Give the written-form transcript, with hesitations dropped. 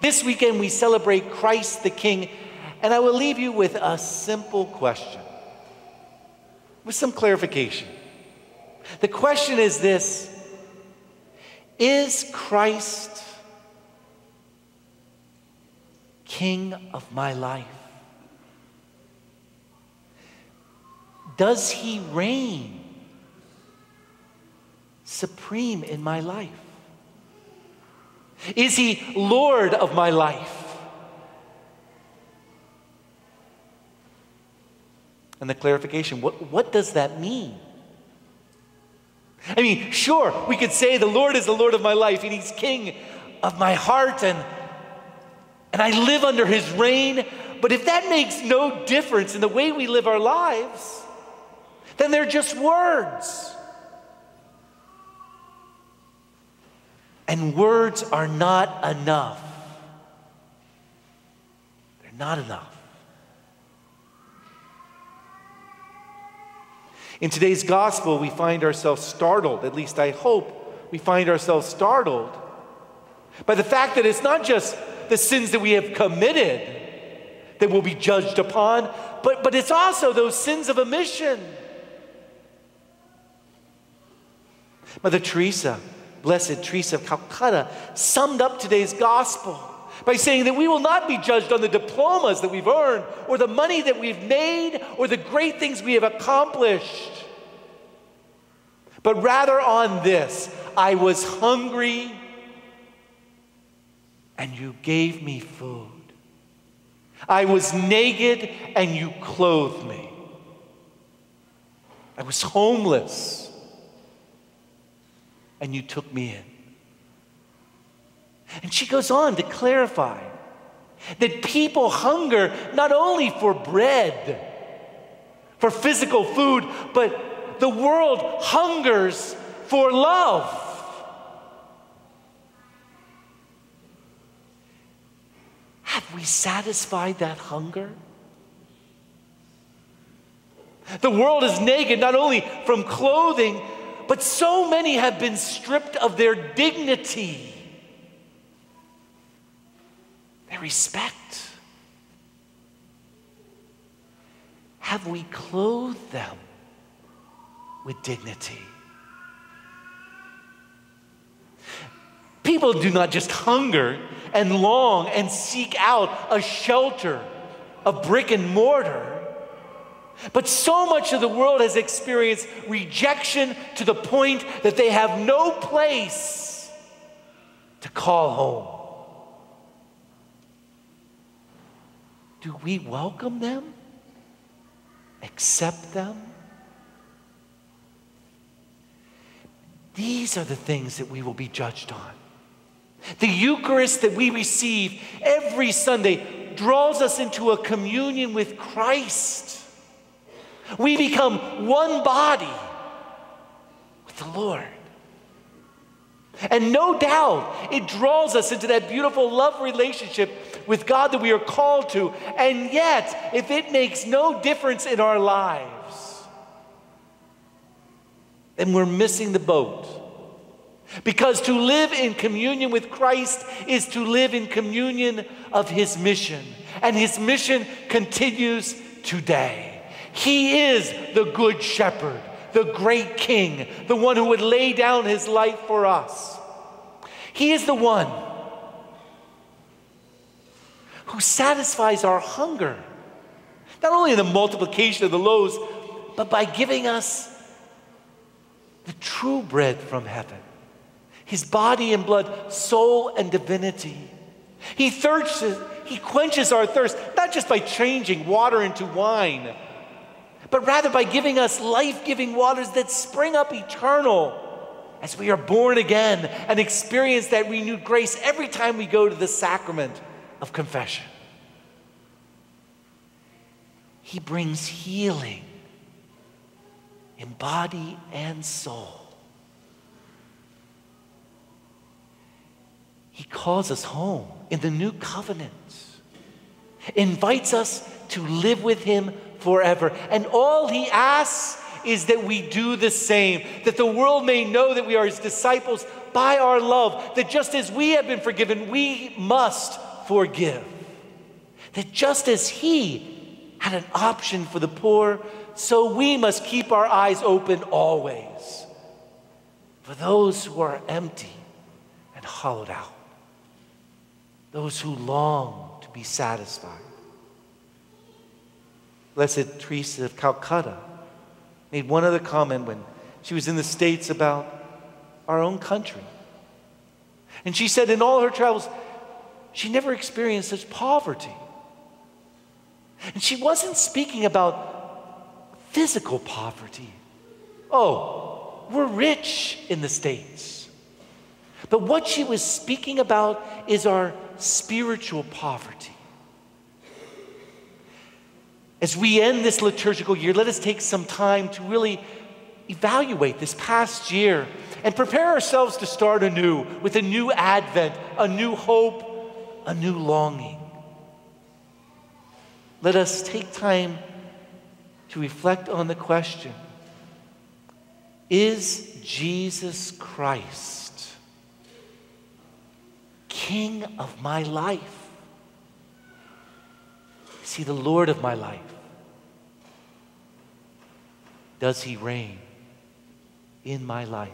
This weekend we celebrate Christ the King, and I will leave you with a simple question, with some clarification. The question is this: is Christ King of my life? Does he reign supreme in my life? Is he Lord of my life? And the clarification, what does that mean? I mean, sure, we could say the Lord is the Lord of my life and he's king of my heart and I live under his reign, but if that makes no difference in the way we live our lives, then they're just words. And words are not enough. They're not enough. In today's gospel, we find ourselves startled, at least I hope we find ourselves startled, by the fact that it's not just the sins that we have committed that will be judged upon, but it's also those sins of omission. Mother Teresa, Blessed Teresa of Calcutta, summed up today's gospel by saying that we will not be judged on the diplomas that we've earned, or the money that we've made, or the great things we have accomplished, but rather on this: I was hungry and you gave me food. I was naked and you clothed me. I was homeless and you took me in. And she goes on to clarify that people hunger not only for bread, for physical food, but the world hungers for love. Have we satisfied that hunger? The world is naked not only from clothing, but so many have been stripped of their dignity, their respect. Have we clothed them with dignity? People do not just hunger and long and seek out a shelter of brick and mortar, but so much of the world has experienced rejection to the point that they have no place to call home. Do we welcome them? Accept them? These are the things that we will be judged on. The Eucharist that we receive every Sunday draws us into a communion with Christ. We become one body with the Lord. And no doubt, it draws us into that beautiful love relationship with God that we are called to. And yet, if it makes no difference in our lives, then we're missing the boat. Because to live in communion with Christ is to live in communion of his mission. And his mission continues today. He is the good shepherd, the great king, the one who would lay down his life for us. He is the one who satisfies our hunger, not only in the multiplication of the loaves, but by giving us the true bread from heaven, his body and blood, soul and divinity. He quenches our thirst, not just by changing water into wine, but rather by giving us life-giving waters that spring up eternal as we are born again and experience that renewed grace every time we go to the sacrament of confession. He brings healing in body and soul. He calls us home in the new covenant, invites us to live with him forever. And all he asks is that we do the same, that the world may know that we are his disciples by our love, that just as we have been forgiven, we must forgive. That just as he had an option for the poor, so we must keep our eyes open always for those who are empty and hollowed out, those who long to be satisfied. Blessed Teresa of Calcutta made one other comment when she was in the States about our own country. And she said in all her travels, she never experienced such poverty. And she wasn't speaking about physical poverty. Oh, we're rich in the States. But what she was speaking about is our spiritual poverty. As we end this liturgical year, let us take some time to really evaluate this past year and prepare ourselves to start anew with a new Advent, a new hope, a new longing. Let us take time to reflect on the question, is Jesus Christ King of my life? Is he the Lord of my life? Does he reign in my life?